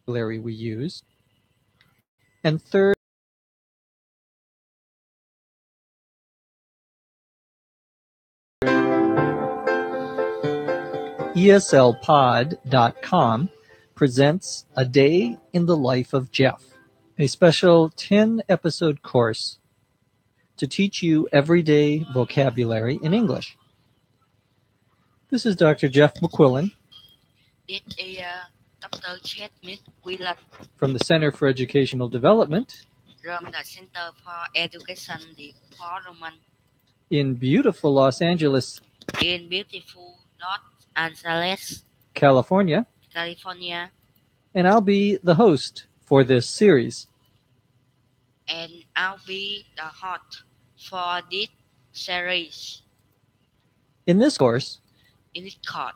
vocabulary we use. And third, eslpod.com presents A Day in the Life of Jeff, a special 10-episode course to teach you everyday vocabulary in English. This is Dr. Jeff McQuillan. This is Dr. Chet Wheeler from the Center for Educational Development from the Center for Education Development in beautiful Los Angeles, in beautiful Los Angeles, California, California, and I'll be the host for this series. and I'll be the host for this series. In this course, In this course,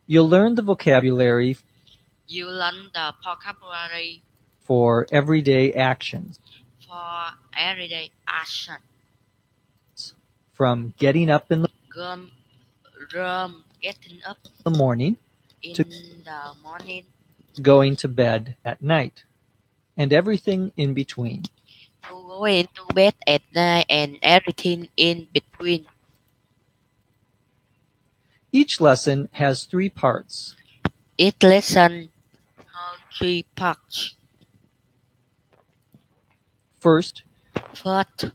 you'll learn the vocabulary you learn the vocabulary for everyday actions, for everyday action, from getting up in from getting up the morning in To- the morning to going to bed at night, and everything in between. to going to bed at night and everything in between. Each lesson has 3 parts. Each lesson has 3 parts. First, First,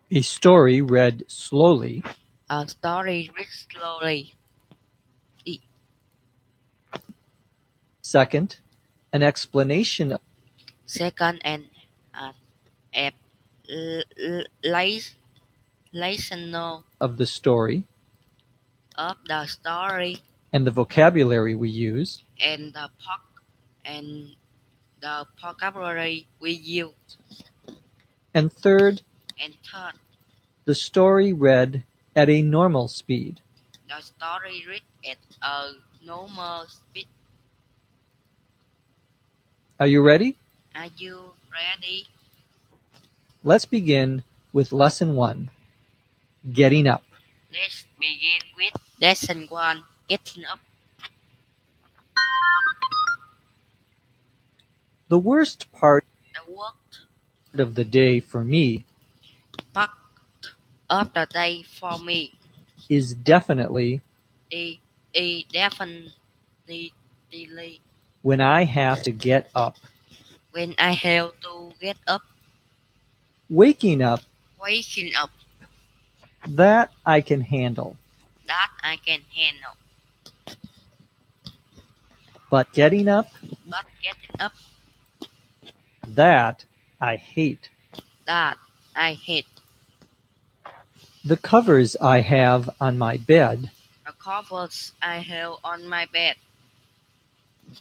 a story read slowly. a story read slowly. Second, an explanation Second, a lesson of the story of the story and the vocabulary we use. and the vocabulary we use. And third, And third, the story read at a normal speed. the story read at a normal speed. Are you ready? Are you ready? Let's begin with lesson 1, getting up. Let's begin with lesson 1, getting up. The worst part The work of the day for me part of the day for me is definitely is definitely delay when I have to get up. when I have to get up. Waking up, Waking up, that I can handle, that I can handle. but getting up, But getting up, that I hate. that I hate. The covers I have on my bed The covers I have on my bed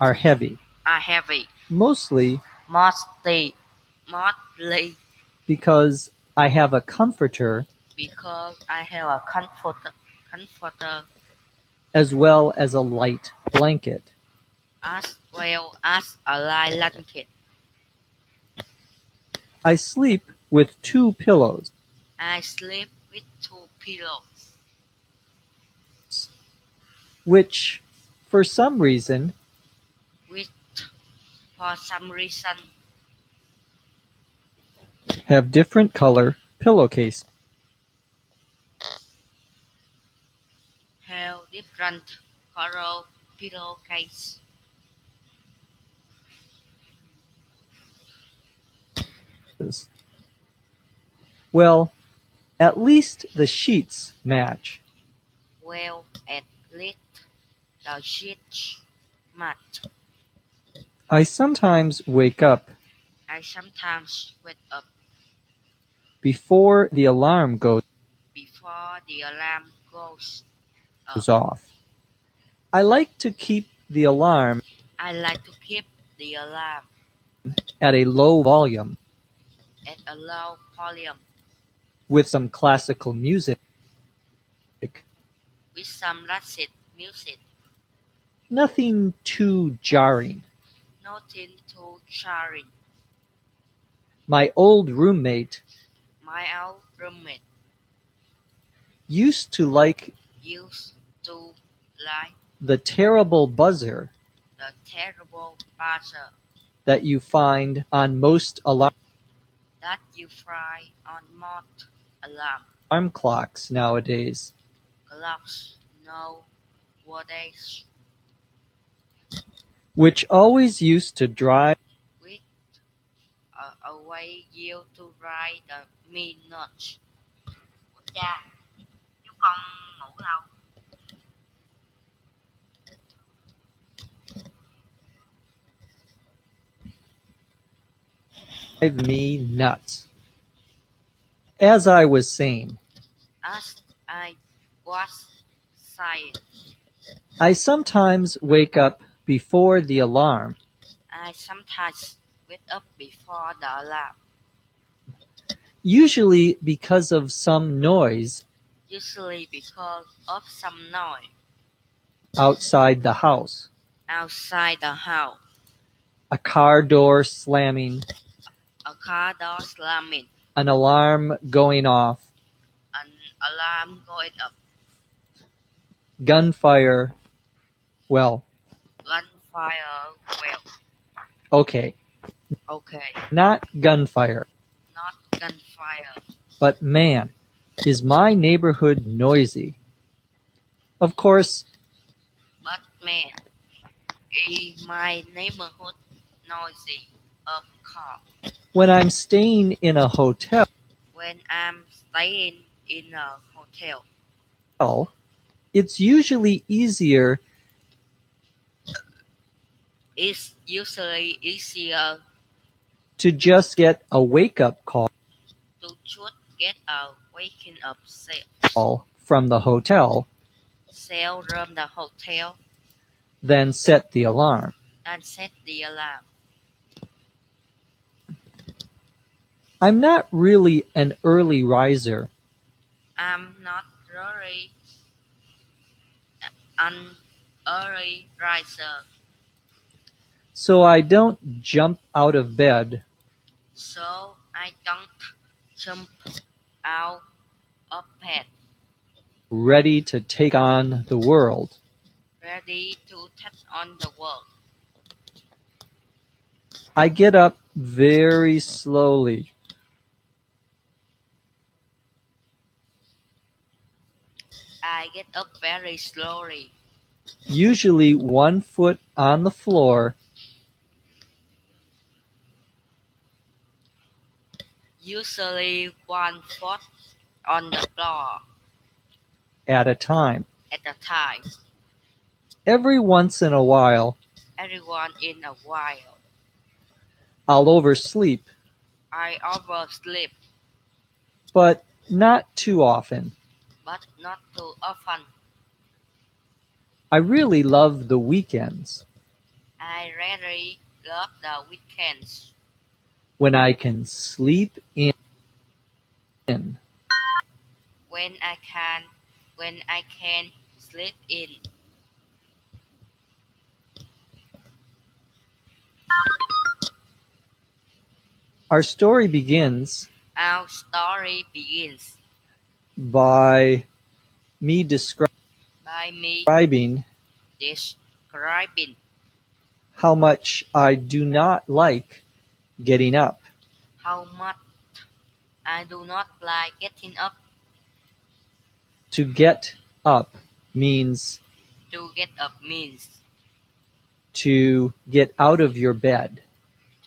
are heavy, are heavy. mostly Mostly because I have a comforter because I have a comforter as well as a light blanket. as well as a light blanket. I sleep with 2 pillows. I sleep with 2 pillows, which, for some reason, which for some reason have different color pillowcase. have different color pillowcase. Well, at least the sheets match. Well, at least the sheets match. I sometimes wake up I sometimes wake up before the alarm goes before the alarm goes off. I like to keep the alarm I like to keep the alarm at a low volume at a low volume with some classical music. with some classic music. Nothing too jarring. Nothing too jarring. My old roommate My old roommate used to like used to like the terrible buzzer the terrible buzzer that you find on most that you find on most alarm alarm clocks nowadays, clocks nowadays, which always used to drive with a way you to write the minutes. Cha, chú con ngủ lâu. me nuts. As I was saying, As I was saying, I sometimes wake up before the alarm, I sometimes wake up before the alarm, usually because of some noise usually because of some noise outside the house. outside the house, A car door slamming, a car door slamming, an alarm going off, an alarm going up, gunfire. Well, gunfire. Well, okay, okay, not gunfire, not gunfire. but man, is my neighborhood noisy. Of course, But man, is my neighborhood noisy? Of course. when I'm staying in a hotel, When I'm staying in a hotel, it's usually easier it's usually easier to just get a wake-up call to just get a waking up from the hotel cell from the hotel than set the alarm. and set the alarm. I'm not really an early riser, I'm not really an early riser, so I don't jump out of bed so I don't jump out of bed ready to take on the world. ready to take on the world. I get up very slowly, I get up very slowly, usually 1 foot on the floor usually 1 foot on the floor at a time. at a time. Every once in a while, Everyone in a while, I'll oversleep, I oversleep, but not too often. but not too often. I really love the weekends I really love the weekends when I can sleep in. when I can sleep in. Our story begins Our story begins by me by me describing describing how much I do not like getting up. how much I do not like getting up. To get up means To get up means to get out of your bed,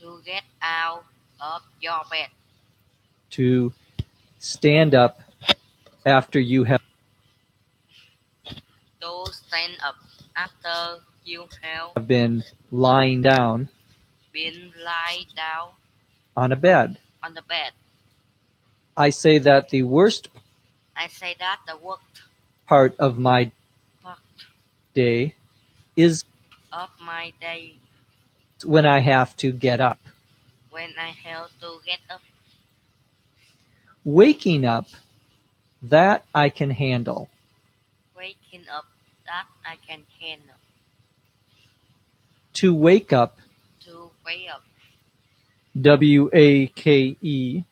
to get out of your bed, to stand up after you have to stand up after you have been lying down been lie down on a bed. on the bed. I say that the worst I say that the worst part of my part day is of my day when I have to get up. when I have to get up. Waking up, that I can handle. Waking up, that I can handle. To wake up, To wake up, WAKEUP,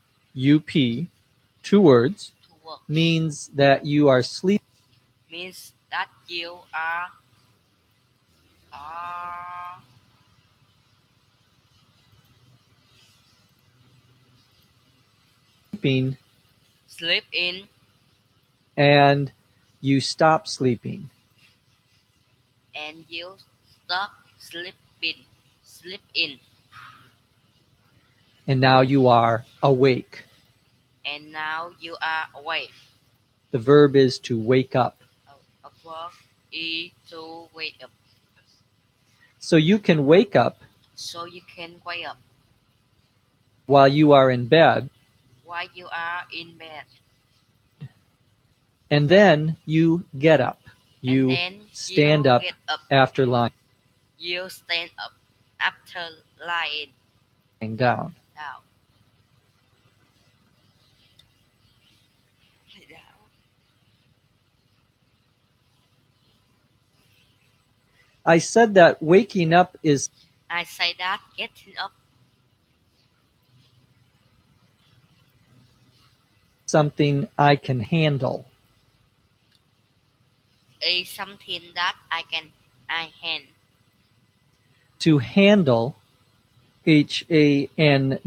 2 words, to work, means that you are sleeping means that you are sleeping sleep in, and you stop sleeping. and you stop sleeping. Sleep in, And now you are awake. and now you are awake. The verb is to wake up. A verb is to wake up. So you can wake up So you can wake up while you are in bed, while you are in bed. and then you get up. And You then stand you up get up. after lying You stand up after lying down. down. Lie down. I said that waking up is I say that getting up something I can handle. is something that I handle. To handle, HAND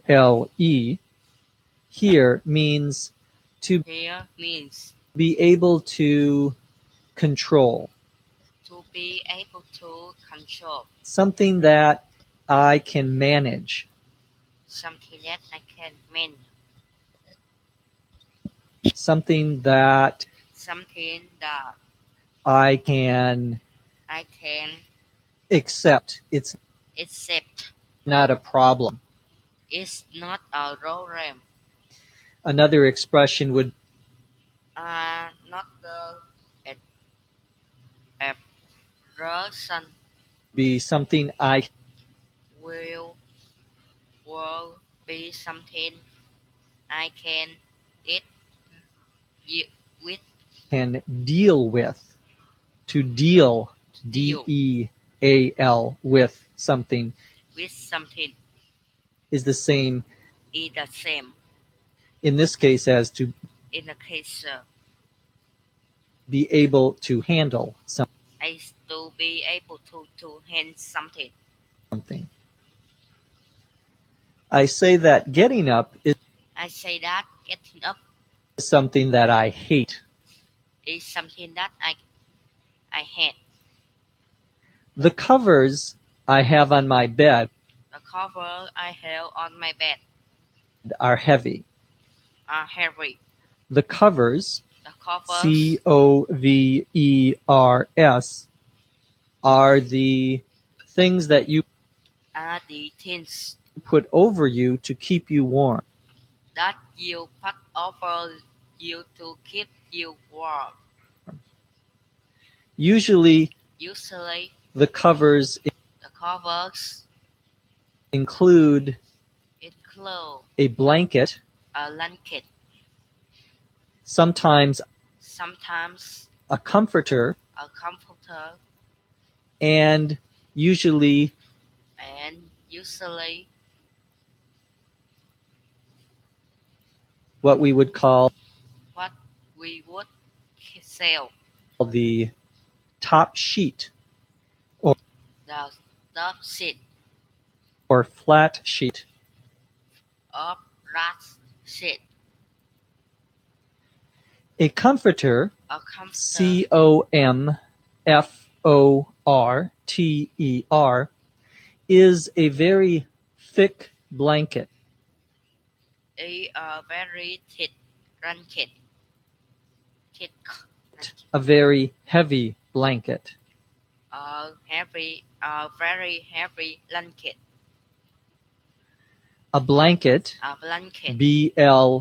LE here means to Here means be able to control. to be able to control. Something that I can manage. Something that I can manage. Something that Something that I can I can accept. It's accept. not a problem. It's not a problem. Another expression would Not the a person be something I will be something I can it with can deal with. To deal, Deal. DEAL, with something something is the same is the same in this case as to in the case be able to handle is to be able to handle something. something. I say that getting up is I say that getting up something that I hate. is something that I hate. The covers I have on my bed The cover I have on my bed are heavy. are heavy. The covers, The covers COVERS, are the things that you are the things put over you to keep you warm. that you put over you to keep you warm. Usually, Usually, the covers the covers include include a blanket, a blanket, sometimes sometimes a comforter, a comforter, and usually what we would call what we would sell the top sheet the top sheet or flat sheet. of rat sheet. A comforter, A comforter COMFORTER, is a very thick blanket. is a very thick blanket. Thick A very heavy blanket. a very heavy blanket. A blanket, A blanket BLANKET,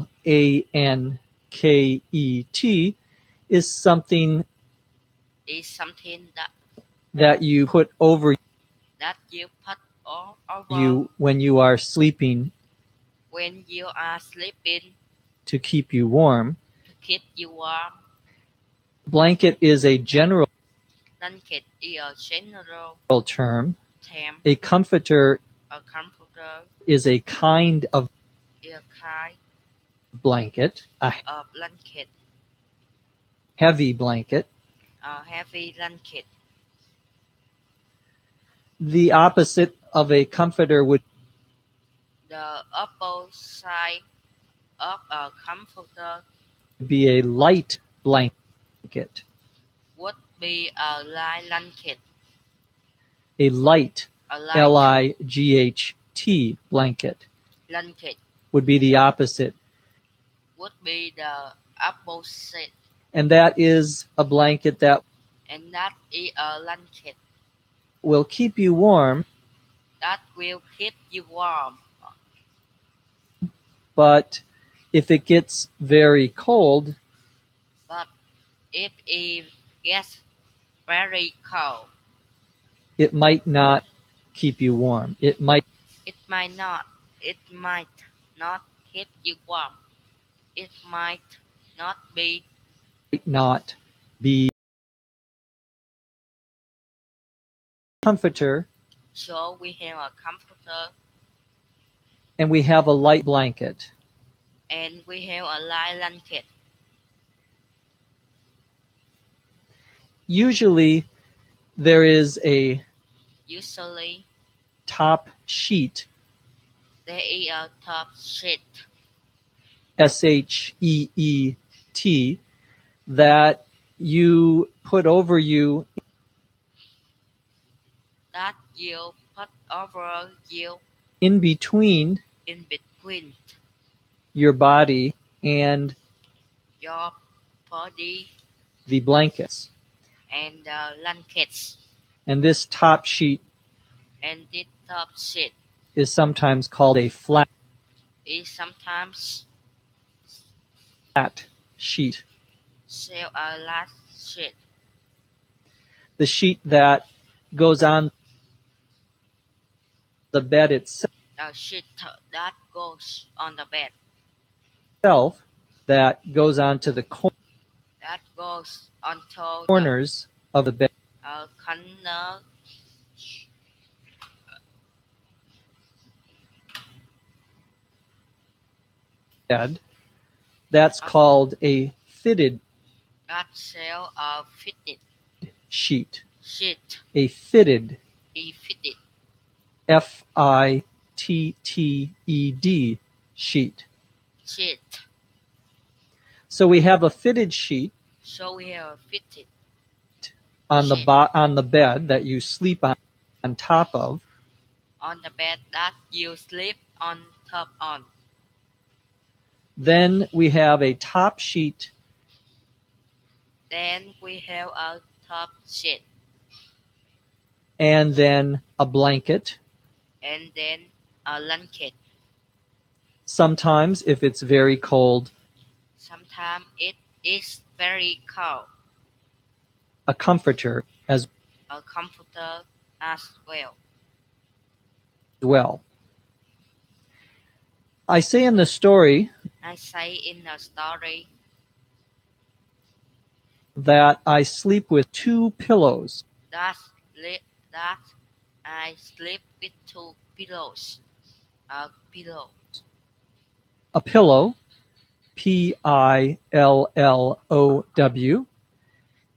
is something is something that you put over that you put all over you when you are sleeping when you are sleeping to keep you warm. to keep you warm. Blanket is a general Blanket is a general term. term. A comforter A comforter is a kind of is a kind blanket, a of blanket. heavy blanket. a heavy blanket. The opposite of a comforter would The opposite of a comforter be a light blanket. would be a light blanket. A light, A light L-I-G-H-T blanket blanket would be the opposite. would be the opposite, And that is a blanket that and that is a blanket will keep you warm, that will keep you warm. but if it gets very cold, But if it gets very cold, it might not keep you warm. It might it might not keep you warm. It might not be. not be comforter, So we have a comforter and we have a light blanket. and we have a light blanket. Usually there is a Usually top sheet, there is a top sheet, S-H-E-E-T, that you put over you that you put over you in between in between your body and your body the blankets. and the blankets. And this top sheet And this top sheet is sometimes called a flat is sometimes sheet. called a flat sheet. The sheet that goes on the bed itself, The sheet that goes on the bed, that goes onto the that goes onto corners of the bed. the corner That's called a fitted that sell a fitted sheet. sheet. A fitted, A fitted F-I-T-T-E-D sheet. sheet. So we have a fitted sheet So we have a fitted on sheet the bed that you sleep on top of. on the bed that you sleep on top on. Then we have a top sheet Then we have a top sheet and then a blanket. and then a blanket. Sometimes, if it's very cold, Sometimes it is very cold, a comforter as a comforter as well. I say in the story I say in the story that I sleep with two pillows. that I sleep with two pillows. A pillow. A pillow, P-I-L-L-O-W,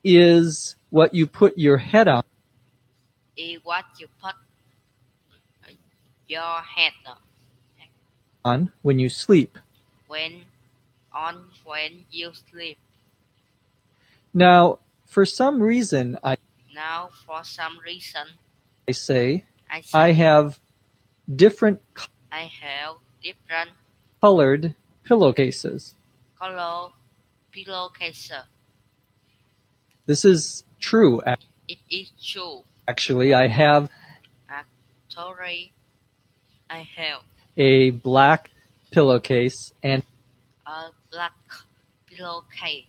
is what you put your head Is what you put your head on when you sleep. when you sleep. Now, for some reason, Now, for some reason, I say I I have different I have different colored pillowcases. color pillowcases. This is true. It is true. Actually, I have Sorry, I have a black pillowcase and a black pillowcase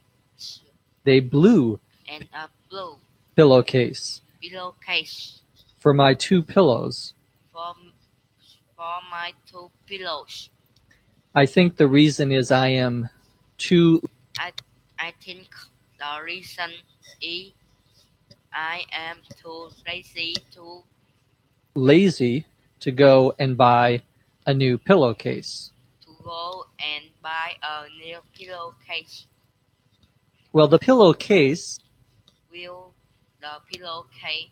a blue and a blue pillowcase pillowcase for my two pillows. for my two pillows. I think the reason is I am too I think the reason is I am too lazy to go and buy a new pillowcase. to go and buy a new pillowcase. Well, the pillowcase Will the pillowcase.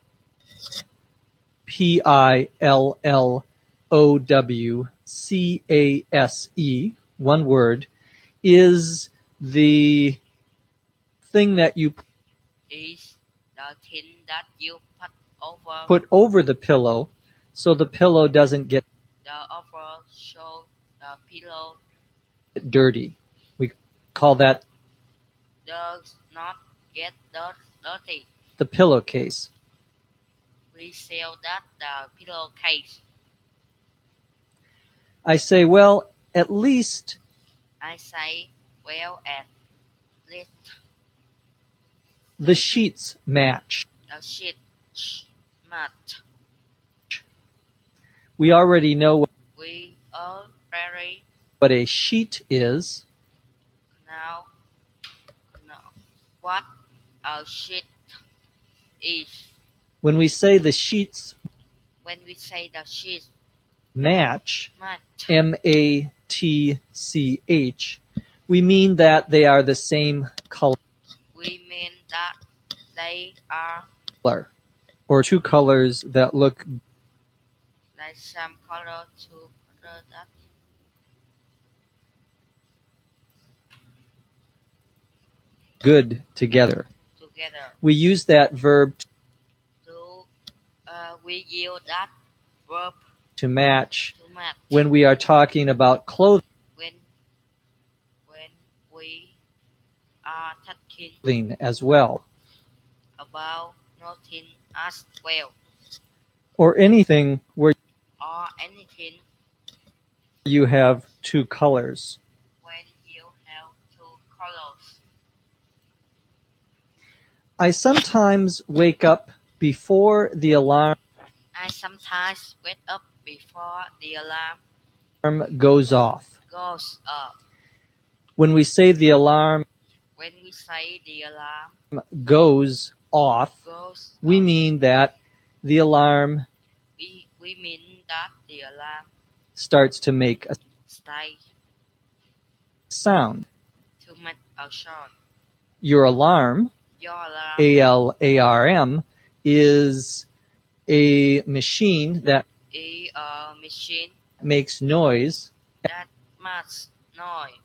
Pillowcase, one word, is the thing that you Is the thing that you put over the pillow so the pillow doesn't get the over so the pillow dirty. We call that does not get dirty. the pillowcase. We sell that the pillowcase. I say, well, at least I say, well, at least the sheets match. the sheet mat. We already know We are very what a sheet is. now know what a sheet is. When we say the sheets When we say the sheet match, mat, match, we mean that they are the same color we mean that they are or two colors that look like some color to that good together. We use that verb to we use that verb to match to match when we are talking about clothing when we are talking as well, about nothing as well, or anything where or anything you have two colors. when you have two colors. I sometimes wake up before the alarm I sometimes wake up before the alarm goes off. goes up. When we say the alarm When we say the alarm goes off, goes we off, mean that the alarm we mean that the alarm starts to make a stay sound. to make a sound. Your alarm, Your alarm ALARM, is a machine that is a machine makes noise that makes noise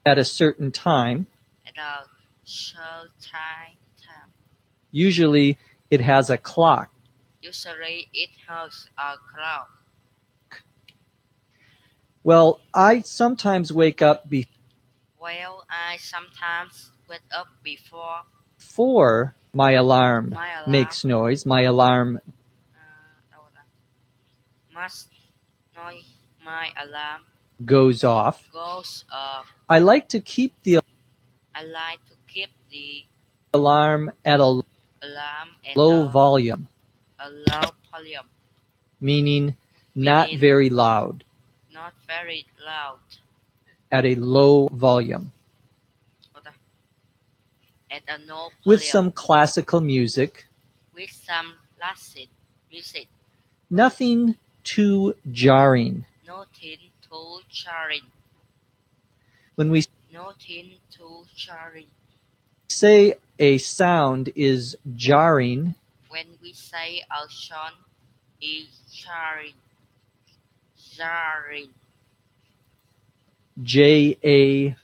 at a certain time. at a certain time. Usually it has a clock. Usually it has a clock. Well, I sometimes wake up Well, I sometimes wake up before before my alarm my alarm makes noise. My alarm must noise. My alarm goes off. goes off. I like to keep the I like to keep the alarm at a alarm at low volume, a low volume, meaning not very loud, not very loud, at a low volume, at a low with volume, some classical music, with some classic music, nothing too jarring. nothing too jarring. When we Nothing too jarring. say a sound is jarring, When we say a sound is jarring, jarring, JARRING,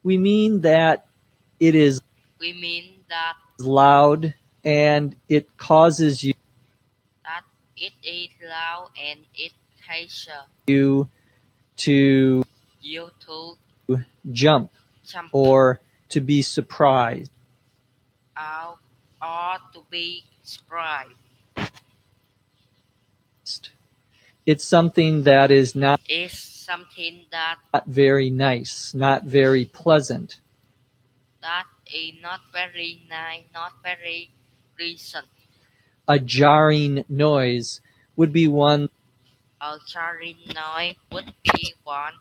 we mean that it is we mean that loud and it causes it is loud and it causes you to you to jump jump or to be surprised. Or to be surprised. It's something that is not It's something that very nice, not very pleasant. that is not very nice, not very pleasant. A jarring noise would be one A jarring noise would be one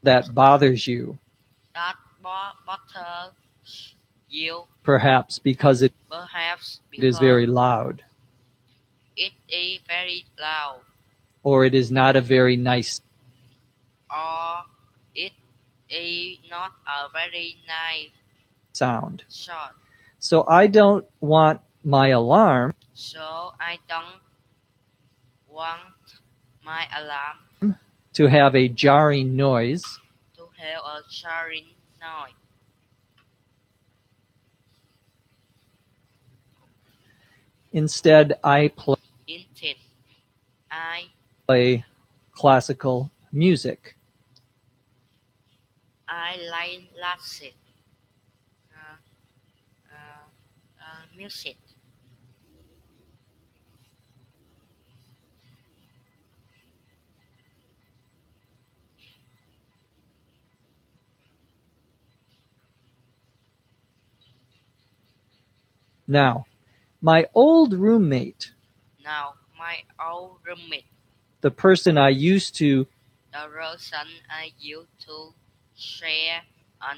that bothers you, that bothers you, perhaps because it perhaps is very loud, it is very loud, or it is not a very nice, or it is not a very nice sound. sound. So I don't want my alarm So I don't want my alarm to have a jarring noise. to have a jarring noise. Instead, I Instead, I play classical music. like classic uh, music. Now, my old roommate, Now, my old roommate, the person I used to the person I used to share an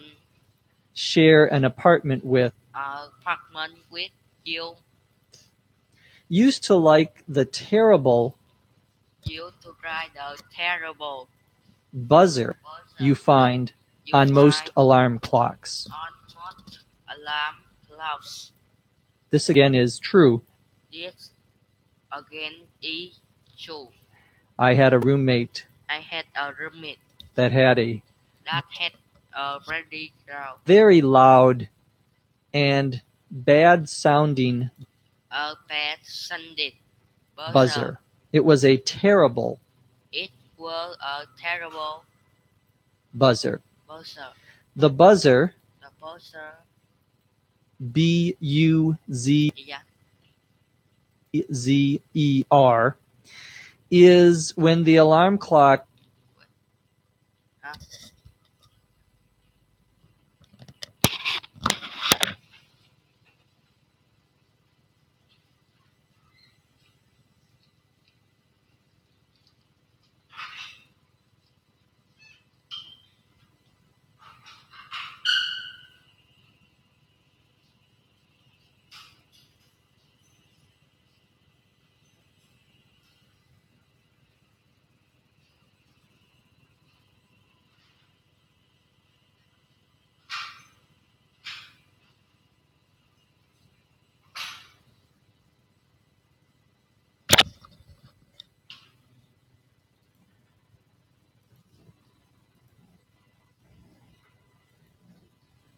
share an apartment with, apartment with you, used to like the terrible used to write the terrible buzzer you buzzer find you on most find alarm clocks. on most alarm clocks. This again is true. This again is true. I had a roommate I had a roommate that had a that had a very loud, very loud and bad sounding a bad sounding buzzer. It was a terrible It was a terrible buzzer. buzzer. The buzzer, The buzzer, B-U-Z-Z-E-R, yeah, is when the alarm clock uh,